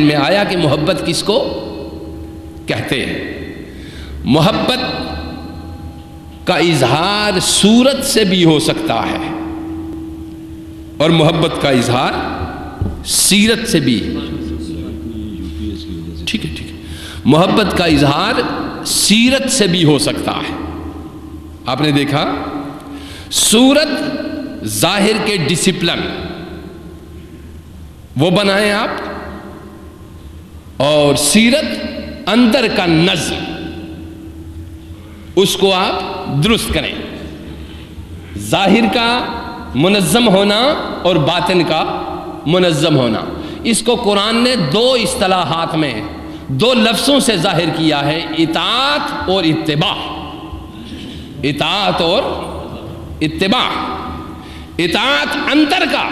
میں آیا کہ محبت کس کو کہتے ہیں۔ محبت کا اظہار صورت سے بھی ہو سکتا ہے اور محبت کا اظہار سیرت سے بھی، ٹھیک ہے محبت کا اظہار سیرت سے بھی ہو سکتا ہے۔ آپ نے دیکھا صورت ظاہر کے ڈسپلن وہ بنائیں آپ، اور سیرت اندر کا نظم اس کو آپ درست کریں۔ ظاہر کا منظم ہونا اور باطن کا منظم ہونا، اس کو قرآن نے دو اصطلاحات میں دو لفظوں سے ظاہر کیا ہے، اطاعت اور اتباع۔ اطاعت اور اتباع۔ اطاعت اندر کا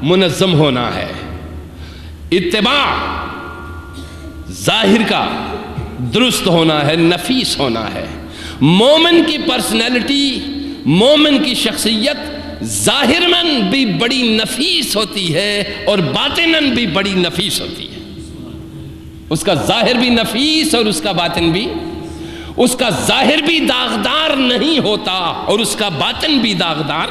منظم ہونا ہے، اتباع ظاہر کا درست ہونا ہے، نفیس ہونا ہے۔ مومن کی پرسنالٹی، مومن کی شخصیت ظاہراً بھی بڑی نفیس ہوتی ہے اور باطناً بھی بڑی نفیس ہوتی ہے۔ اس کا ظاہر بھی نفیس اور اس کا باطن بھی، اس کا ظاہر بھی داغدار نہیں ہوتا اور اس کا باطن بھی داغدار۔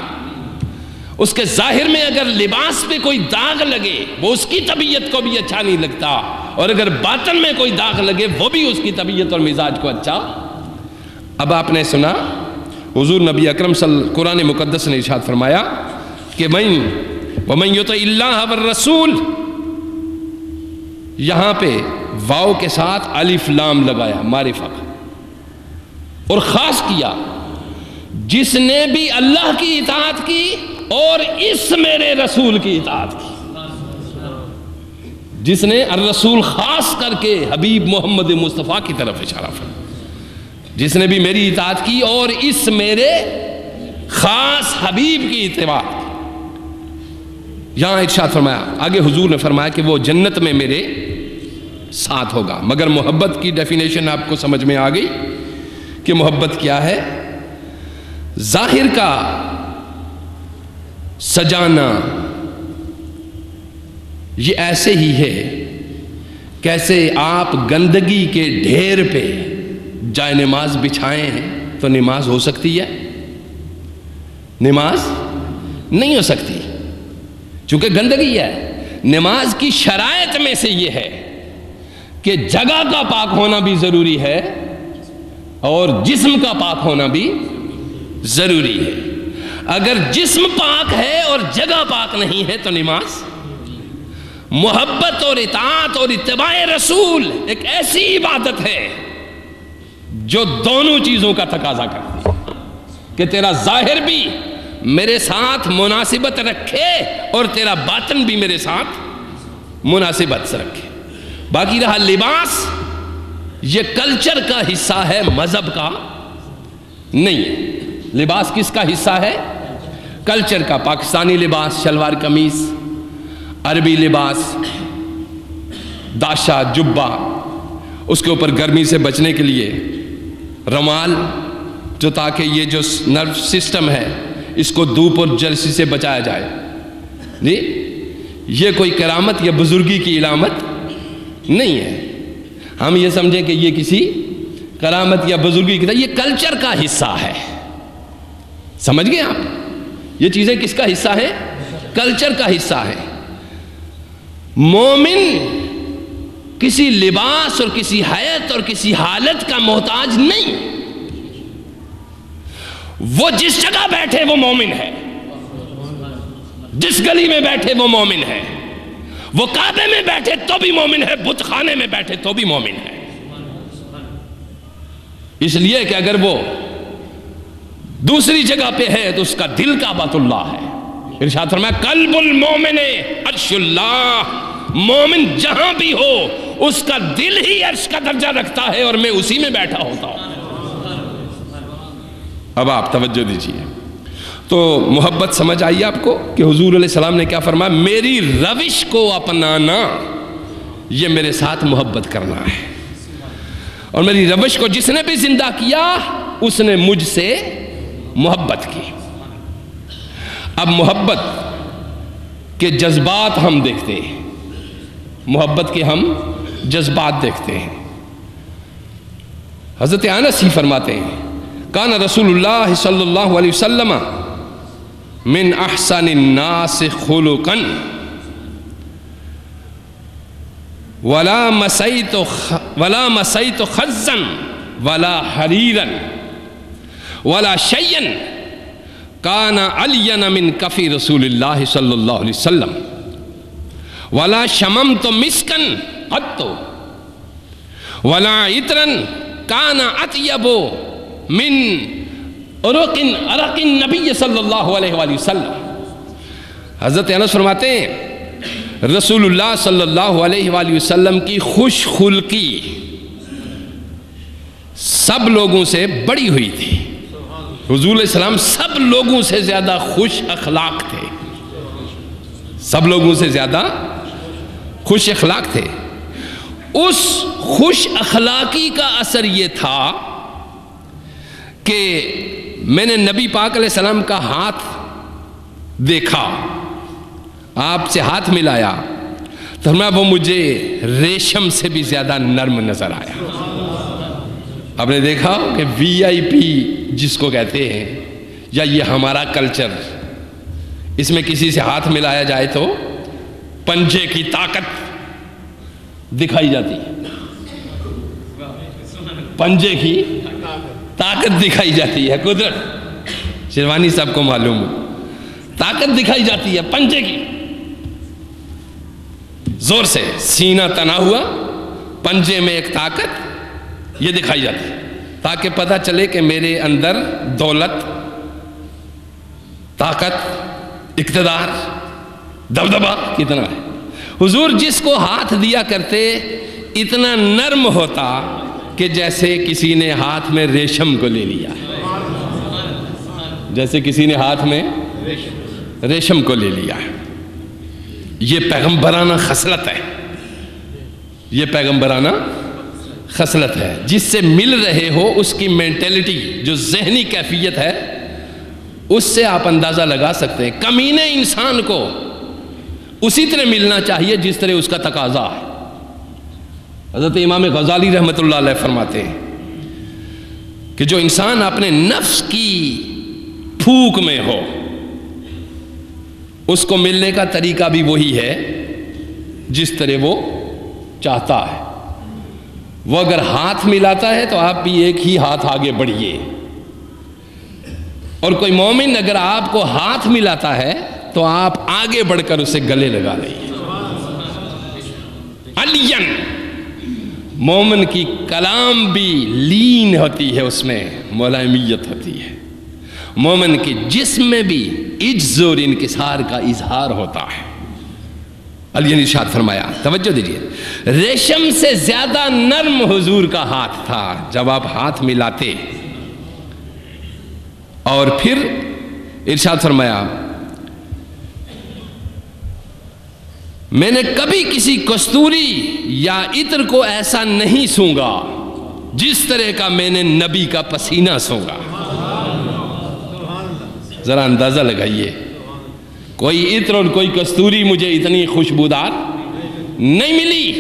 اس کے ظاہر میں اگر لباس پہ کوئی داغ لگے وہ اس کی طبیعت کو بھی اچھا نہیں لگتا، اور اگر باطن میں کوئی داغ لگے وہ بھی اس کی طبیعت اور مزاج کو اچھا۔ اب آپ نے سنا حضور نبی اکرم قرآن مقدس نے ارشاد فرمایا کہ وَمَن يُطِعِ اللَّهَ وَالرَّسُولَ، یہاں پہ واو کے ساتھ الف لام لگایا، معرفہ، اور خاص کیا جس نے بھی اللہ کی اطاعت کی اور اس میرے رسول کی اطاعت کی۔ جس نے الرسول خاص کر کے حبیب محمد مصطفیٰ کی طرف اشارہ فرمایا، جس نے بھی میری اطاعت کی اور اس میرے خاص حبیب کی اتباع کی۔ یہاں ارشاد فرمایا، آگے حضور نے فرمایا کہ وہ جنت میں میرے ساتھ ہوگا۔ مگر محبت کی ڈیفینیشن آپ کو سمجھ میں آ گئی کہ محبت کیا ہے؟ ظاہر کا سجانا یہ ایسے ہی ہے کیسے آپ گندگی کے ڈھیر پہ جائے نماز بچھائے ہیں تو نماز ہو سکتی ہے؟ نماز نہیں ہو سکتی، چونکہ گندگی ہے۔ نماز کی شرائط میں سے یہ ہے کہ جگہ کا پاک ہونا بھی ضروری ہے اور جسم کا پاک ہونا بھی ضروری ہے۔ اگر جسم پاک ہے اور جگہ پاک نہیں ہے تو نماز۔ محبت اور اطاعت اور اتباع رسول ایک ایسی عبادت ہے جو دونوں چیزوں کا تقاضا کرتی ہے کہ تیرا ظاہر بھی میرے ساتھ مناسبت رکھے اور تیرا باطن بھی میرے ساتھ مناسبت سے رکھے۔ باقی رہا لباس، یہ کلچر کا حصہ ہے، مذہب کا نہیں ہے۔ لباس کس کا حصہ ہے؟ کلچر کا۔ پاکستانی لباس شلوار قمیص، عربی لباس داشا جبہ، اس کے اوپر گرمی سے بچنے کے لیے رومال، جو تاکہ یہ جو نرو سسٹم ہے اس کو دھوپ اور جلسی سے بچایا جائے۔ جی یہ کوئی کرامت یا بزرگی کی علامت نہیں ہے، ہم یہ سمجھیں کہ یہ کسی کرامت یا بزرگی کی، یہ کلچر کا حصہ ہے۔ سمجھ گئے آپ؟ یہ چیزیں کس کا حصہ ہے؟ کلچر کا حصہ ہے۔ مومن کسی لباس اور کسی حیت اور کسی حالت کا محتاج نہیں، وہ جس جگہ بیٹھے وہ مومن ہے، جس گلی میں بیٹھے وہ مومن ہے، وہ کعبے میں بیٹھے تو بھی مومن ہے، بت خانے میں بیٹھے تو بھی مومن ہے۔ اس لیے کہ اگر وہ دوسری جگہ پہ ہے تو اس کا دل کعبۃ اللہ ہے۔ ارشاد فرمایا قلب المومن عرش اللہ، مومن جہاں بھی ہو اس کا دل ہی عرش کا درجہ رکھتا ہے اور میں اسی میں بیٹھا ہوتا ہوں۔ اب آپ توجہ دیجئے، تو محبت سمجھ آئی آپ کو کہ حضور علیہ السلام نے کیا فرمایا؟ میری روش کو اپنانا، یہ میرے ساتھ محبت کرنا ہے، اور میری روش کو جس نے بھی زندہ کیا اس نے مجھ سے محبت کی۔ اب محبت کے جذبات ہم دیکھتے ہیں، محبت کے ہم جذبات دیکھتے ہیں۔ حضرت انس ہی فرماتے ہیں کان رسول اللہ صلی اللہ علیہ وسلم من احسن الناس خلقا ولا مسیت خزا ولا حریرا ولا شیئا کان علین من کفی رسول اللہ صلی اللہ علیہ وسلم ولا شممت مسکا قط ولا عطرا کان اطیب من عرق النبی صلی اللہ علیہ وآلہ وسلم۔ حضرت انس فرماتے ہیں رسول اللہ صلی اللہ علیہ وآلہ وسلم کی خوش خلقی سب لوگوں سے بڑی ہوئی تھی۔ حضور علیہ السلام سب لوگوں سے زیادہ خوش اخلاق تھے، سب لوگوں سے زیادہ خوش اخلاق تھے۔ اس خوش اخلاقی کا اثر یہ تھا کہ میں نے نبی پاک علیہ السلام کا ہاتھ دیکھا، آپ سے ہاتھ ملایا تو وہ مجھے ریشم سے بھی زیادہ نرم نظر آیا۔ آپ نے دیکھا کہ وی آئی پی جس کو کہتے ہیں یا یہ ہمارا کلچر، اس میں کسی سے ہاتھ ملایا جائے تو پنجے کی طاقت دکھائی جاتی ہے، پنجے کی طاقت دکھائی جاتی ہے، قدرت شیروانی صاحب کو معلوم ہے، طاقت دکھائی جاتی ہے پنجے کی، زور سے سینہ تنا ہوا، پنجے میں ایک طاقت یہ دکھائی جاتی ہے تاکہ پتہ چلے کہ میرے اندر دولت، طاقت، اقتدار، دبدبہ کتنا ہے۔ حضور جس کو ہاتھ دیا کرتے اتنا نرم ہوتا کہ جیسے کسی نے ہاتھ میں ریشم کو لے لیا، جیسے کسی نے ہاتھ میں ریشم کو لے لیا۔ یہ پیغمبرانہ خصلت ہے، یہ پیغمبرانہ خصلت ہے۔ جس سے مل رہے ہو اس کی مینٹیلٹی، جو ذہنی کیفیت ہے، اس سے آپ اندازہ لگا سکتے ہیں۔ کمینے انسان کو اسی طرح ملنا چاہیے جس طرح اس کا تقاضا ہے۔ حضرت امام غزالی رحمۃ اللہ علیہ فرماتے ہیں کہ جو انسان اپنے نفس کی پھوک میں ہو اس کو ملنے کا طریقہ بھی وہی ہے جس طرح وہ چاہتا ہے۔ وہ اگر ہاتھ ملاتا ہے تو آپ بھی ایک ہی ہاتھ آگے بڑھیے، اور کوئی مومن اگر آپ کو ہاتھ ملاتا ہے تو آپ آگے بڑھ کر اسے گلے لگا لیں۔ علین، مومن کی کلام بھی لین ہوتی ہے، اس میں ملائمیت ہوتی ہے۔ مومن کے جسم میں بھی عجز اور انکسار کا اظہار ہوتا ہے۔ علی نے ارشاد فرمایا، توجہ دیجئے، ریشم سے زیادہ نرم حضور کا ہاتھ تھا جب آپ ہاتھ ملاتے۔ اور پھر ارشاد فرمایا، میں نے کبھی کسی کستوری یا عطر کو ایسا نہیں سونگا جس طرح کا میں نے نبی کا پسینہ سونگا۔ ذرا اندازہ لگائیے، کوئی عطر اور کوئی کستوری مجھے اتنی خوشبودار نہیں ملی،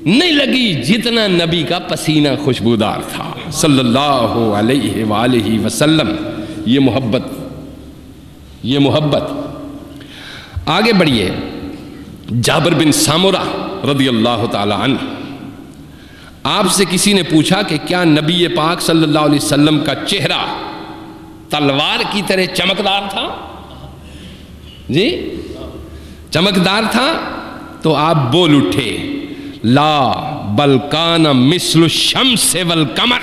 نہیں لگی جتنا نبی کا پسینہ خوشبودار تھا صلی اللہ علیہ وآلہ وسلم۔ یہ محبت، یہ محبت۔ آگے بڑھیے، جابر بن سامورہ رضی اللہ تعالی عنہ، آپ سے کسی نے پوچھا کہ کیا نبی پاک صلی اللہ علیہ وسلم کا چہرہ تلوار کی طرح چمکدار تھا؟ جی چمکدار تھا؟ تو آپ بول اٹھے، لا بل کان مثل الشمس والقمر۔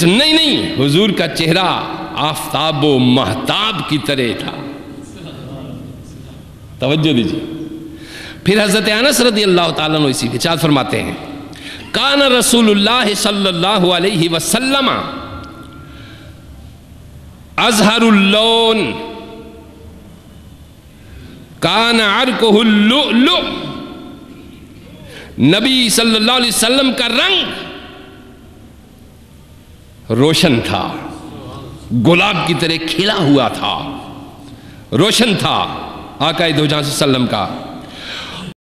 نہیں، حضور کا چہرہ آفتاب و مہتاب کی طرح تھا۔ توجہ دیجیے۔ پھر حضرت انس رضی اللہ تعالیٰ عنہ اسی ارشاد فرماتے ہیں، کان رسول اللہ صلی اللہ علیہ وسلم ازہر اللون کان عرقہ اللؤلؤ۔ نبی صلی اللہ علیہ وسلم کا رنگ روشن تھا، گلاب کی طرح کھلا ہوا تھا، روشن تھا۔ آقا دو جہاں صلی اللہ علیہ وسلم کا